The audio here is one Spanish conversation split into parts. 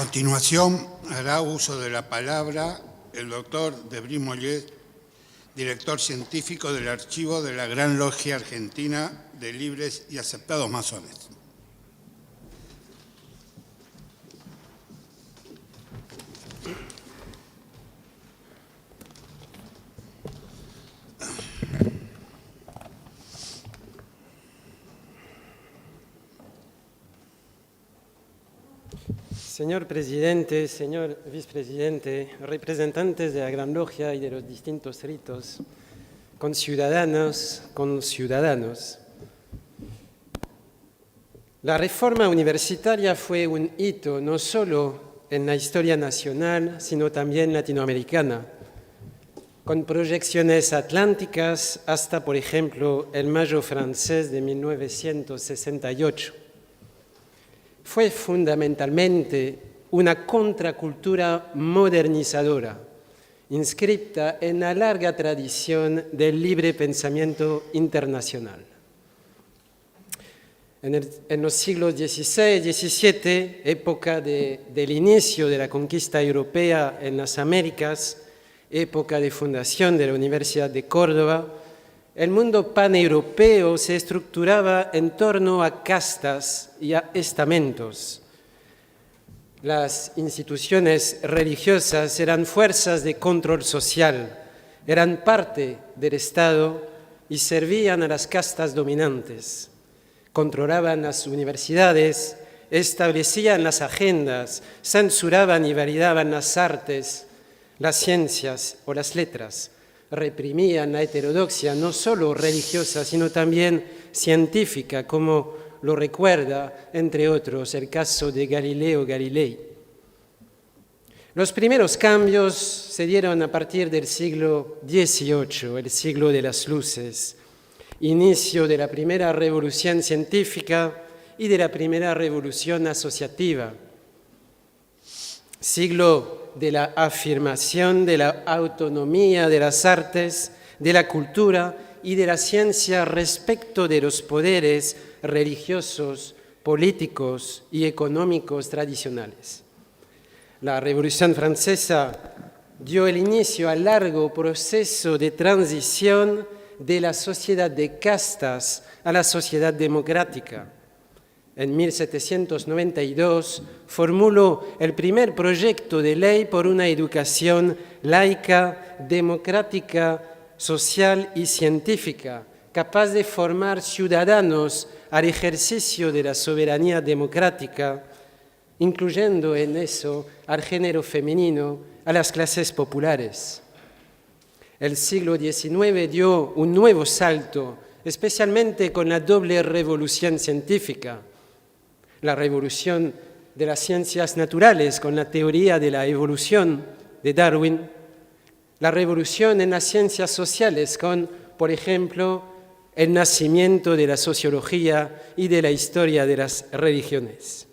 continuación, hará uso de la palabra el doctor Debris Mollet, director científico del Archivo de la Gran Logia Argentina de Libres y Aceptados Masones. Señor presidente, señor vicepresidente, representantes de la Gran Logia y de los distintos ritos, conciudadanos, la reforma universitaria fue un hito no solo en la historia nacional, sino también latinoamericana, con proyecciones atlánticas hasta, por ejemplo, el Mayo francés de 1968. Fue fundamentalmente una contracultura modernizadora, inscrita en la larga tradición del libre pensamiento internacional. En los siglos XVI y XVII, época del inicio de la conquista europea en las Américas, época de fundación de la Universidad de Córdoba, el mundo paneuropeo se estructuraba en torno a castas y a estamentos. Las instituciones religiosas eran fuerzas de control social, eran parte del Estado y servían a las castas dominantes. Controlaban las universidades, establecían las agendas, censuraban y validaban las artes, las ciencias o las letras. Reprimían la heterodoxia, no solo religiosa, sino también científica, como lo recuerda, entre otros, el caso de Galileo Galilei. Los primeros cambios se dieron a partir del siglo XVIII, el siglo de las luces, inicio de la primera revolución científica y de la primera revolución asociativa, siglo de la afirmación de la autonomía de las artes, de la cultura y de la ciencia respecto de los poderes religiosos, políticos y económicos tradicionales. La Revolución Francesa dio el inicio al largo proceso de transición de la sociedad de castas a la sociedad democrática. En 1792 formuló el primer proyecto de ley por una educación laica, democrática, social y científica, capaz de formar ciudadanos al ejercicio de la soberanía democrática, incluyendo en eso al género femenino, a las clases populares. El siglo XIX dio un nuevo salto, especialmente con la doble revolución científica. La revolución de las ciencias naturales con la teoría de la evolución de Darwin, la revolución en las ciencias sociales con, por ejemplo, el nacimiento de la sociología y de la historia de las religiones.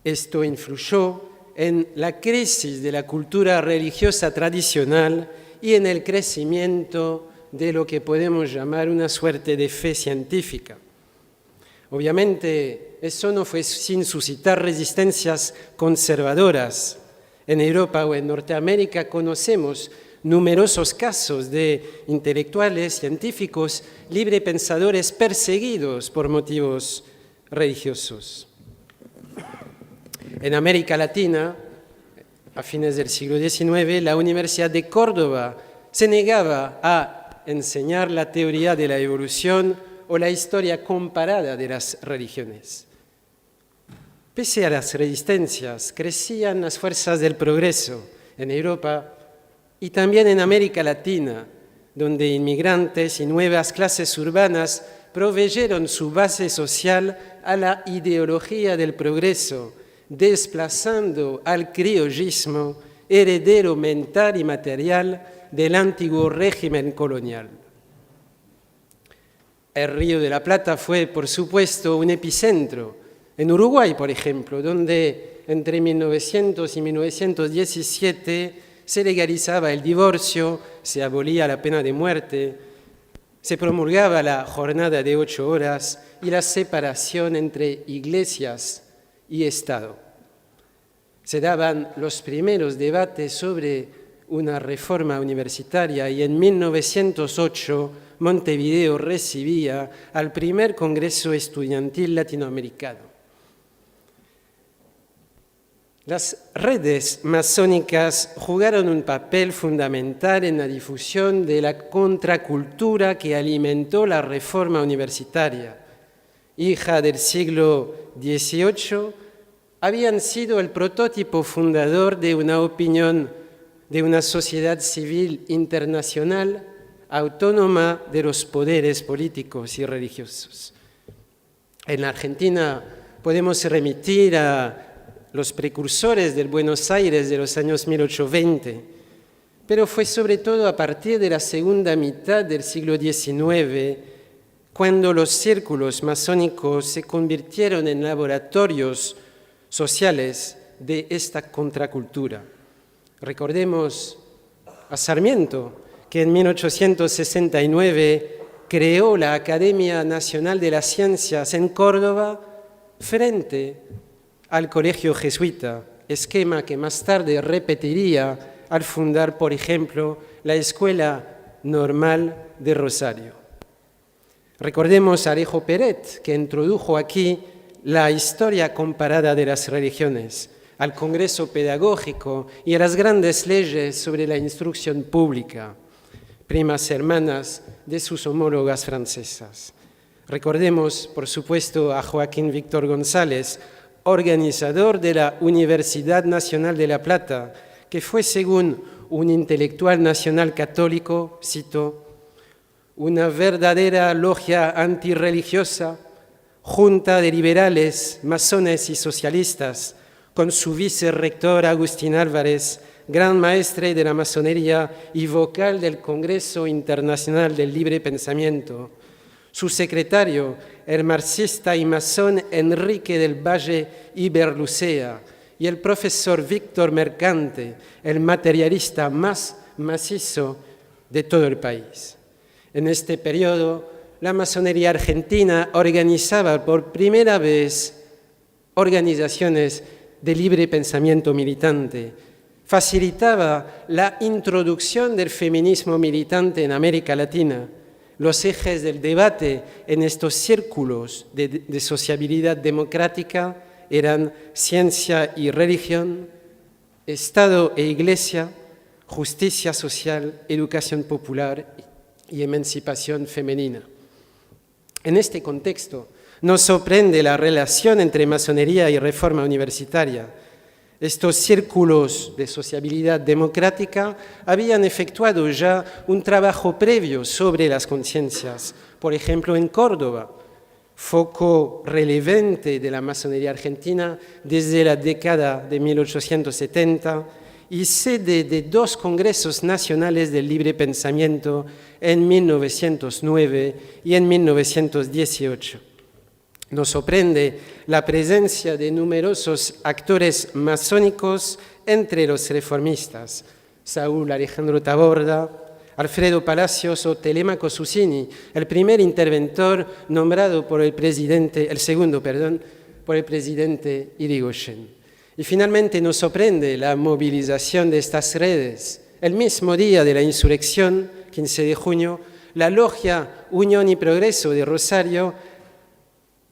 Esto influyó en la crisis de la cultura religiosa tradicional y en el crecimiento de lo que podemos llamar una suerte de fe científica. Obviamente, eso no fue sin suscitar resistencias conservadoras. En Europa o en Norteamérica conocemos numerosos casos de intelectuales, científicos, librepensadores perseguidos por motivos religiosos. En América Latina, a fines del siglo XIX, la Universidad de Córdoba se negaba a enseñar la teoría de la evolución o la historia comparada de las religiones. Pese a las resistencias, crecían las fuerzas del progreso en Europa y también en América Latina, donde inmigrantes y nuevas clases urbanas proveyeron su base social a la ideología del progreso, desplazando al criollismo, heredero mental y material del antiguo régimen colonial. El Río de la Plata fue, por supuesto, un epicentro. En Uruguay, por ejemplo, donde entre 1900 y 1917 se legalizaba el divorcio, se abolía la pena de muerte, se promulgaba la jornada de 8 horas y la separación entre iglesias y Estado. Se daban los primeros debates sobre una reforma universitaria y en 1908 Montevideo recibía al primer Congreso Estudiantil Latinoamericano. Las redes masónicas jugaron un papel fundamental en la difusión de la contracultura que alimentó la reforma universitaria. Hija del siglo XVIII, habían sido el prototipo fundador de una opinión de una sociedad civil internacional autónoma de los poderes políticos y religiosos. En la Argentina podemos remitir a los precursores del Buenos Aires de los años 1820, pero fue sobre todo a partir de la segunda mitad del siglo XIX cuando los círculos masónicos se convirtieron en laboratorios sociales de esta contracultura. Recordemos a Sarmiento, que en 1869 creó la Academia Nacional de las Ciencias en Córdoba frente al colegio jesuita, esquema que más tarde repetiría al fundar, por ejemplo, la Escuela Normal de Rosario. Recordemos a Alejo Peret, que introdujo aquí la historia comparada de las religiones, al Congreso Pedagógico y a las grandes leyes sobre la instrucción pública, primas hermanas de sus homólogas francesas. Recordemos, por supuesto, a Joaquín Víctor González, organizador de la Universidad Nacional de La Plata, que fue, según un intelectual nacional católico, cito, una verdadera logia antirreligiosa, junta de liberales, masones y socialistas, con su vicerrector Agustín Álvarez, gran maestre de la masonería y vocal del Congreso Internacional del Libre Pensamiento, su secretario, el marxista y masón Enrique del Valle Iberlucea, y el profesor Víctor Mercante, el materialista más macizo de todo el país. En este periodo, la masonería argentina organizaba por primera vez organizaciones de libre pensamiento militante, facilitaba la introducción del feminismo militante en América Latina. Los ejes del debate en estos círculos de sociabilidad democrática eran ciencia y religión, Estado e Iglesia, justicia social, educación popular y emancipación femenina. En este contexto, nos sorprende la relación entre masonería y reforma universitaria. Estos círculos de sociabilidad democrática habían efectuado ya un trabajo previo sobre las conciencias, por ejemplo en Córdoba, foco relevante de la masonería argentina desde la década de 1870 y sede de 2 congresos nacionales del libre pensamiento en 1909 y en 1918. Nos sorprende la presencia de numerosos actores masónicos entre los reformistas, Saúl Alejandro Taborda, Alfredo Palacios o Telemaco Susini, el primer interventor nombrado por el segundo, por el presidente Irigoyen. Y finalmente nos sorprende la movilización de estas redes. El mismo día de la insurrección, 15 de junio, la logia Unión y Progreso de Rosario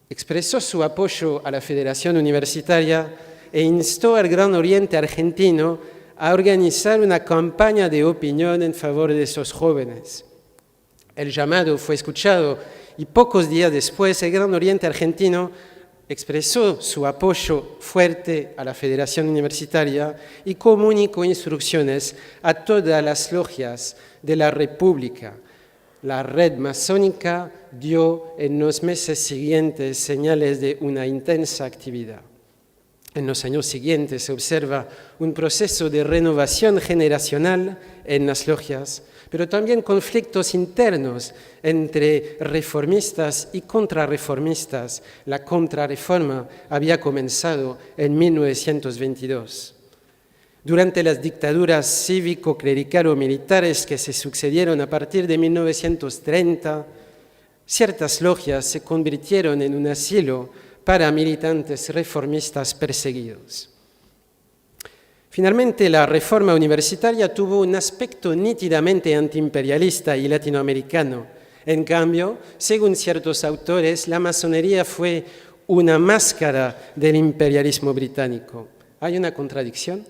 expresó su apoyo a la Federación Universitaria e instó al Gran Oriente argentino a organizar una campaña de opinión en favor de esos jóvenes. El llamado fue escuchado y pocos días después el Gran Oriente argentino expresó su apoyo fuerte a la Federación Universitaria y comunicó instrucciones a todas las logias de la República. La red masónica dio en los meses siguientes señales de una intensa actividad. En los años siguientes se observa un proceso de renovación generacional en las logias, pero también conflictos internos entre reformistas y contrarreformistas. La contrarreforma había comenzado en 1922. Durante las dictaduras cívico-clericalo-militares que se sucedieron a partir de 1930, ciertas logias se convirtieron en un asilo para militantes reformistas perseguidos. Finalmente, la reforma universitaria tuvo un aspecto nítidamente antiimperialista y latinoamericano. En cambio, según ciertos autores, la masonería fue una máscara del imperialismo británico. ¿Hay una contradicción?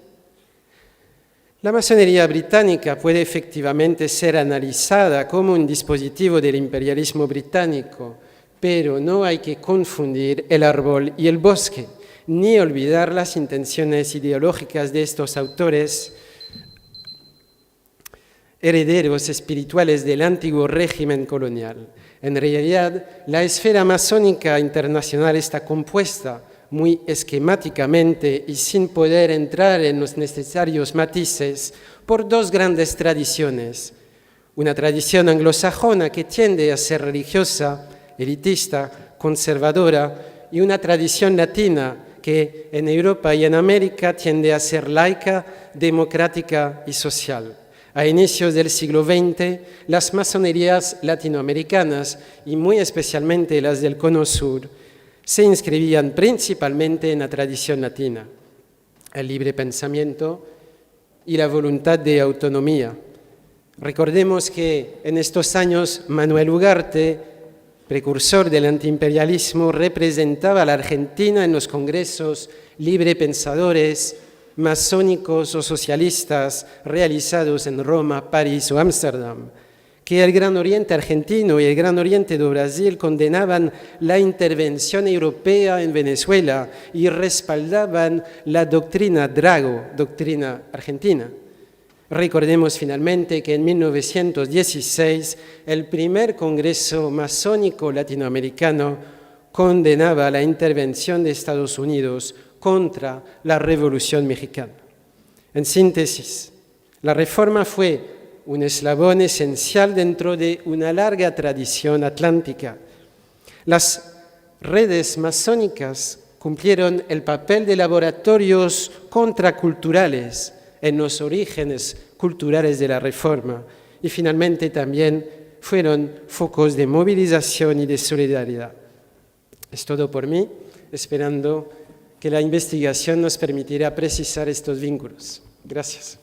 La masonería británica puede efectivamente ser analizada como un dispositivo del imperialismo británico, pero no hay que confundir el árbol y el bosque, ni olvidar las intenciones ideológicas de estos autores, herederos espirituales del antiguo régimen colonial. En realidad, la esfera masónica internacional está compuesta muy esquemáticamente y sin poder entrar en los necesarios matices por dos grandes tradiciones. Una tradición anglosajona que tiende a ser religiosa, elitista, conservadora, y una tradición latina que en Europa y en América tiende a ser laica, democrática y social. A inicios del siglo XX, las masonerías latinoamericanas, y muy especialmente las del Cono Sur, se inscribían principalmente en la tradición latina, el libre pensamiento y la voluntad de autonomía. Recordemos que en estos años Manuel Ugarte, precursor del antiimperialismo, representaba a la Argentina en los congresos librepensadores, masónicos o socialistas realizados en Roma, París o Ámsterdam, que el Gran Oriente argentino y el Gran Oriente de Brasil condenaban la intervención europea en Venezuela y respaldaban la doctrina Drago, doctrina argentina. Recordemos finalmente que en 1916 el primer Congreso Masónico Latinoamericano condenaba la intervención de Estados Unidos contra la Revolución Mexicana. En síntesis, la Reforma fue un eslabón esencial dentro de una larga tradición atlántica. Las redes masónicas cumplieron el papel de laboratorios contraculturales en los orígenes culturales de la Reforma y finalmente también fueron focos de movilización y de solidaridad. Es todo por mí, esperando que la investigación nos permitirá precisar estos vínculos. Gracias.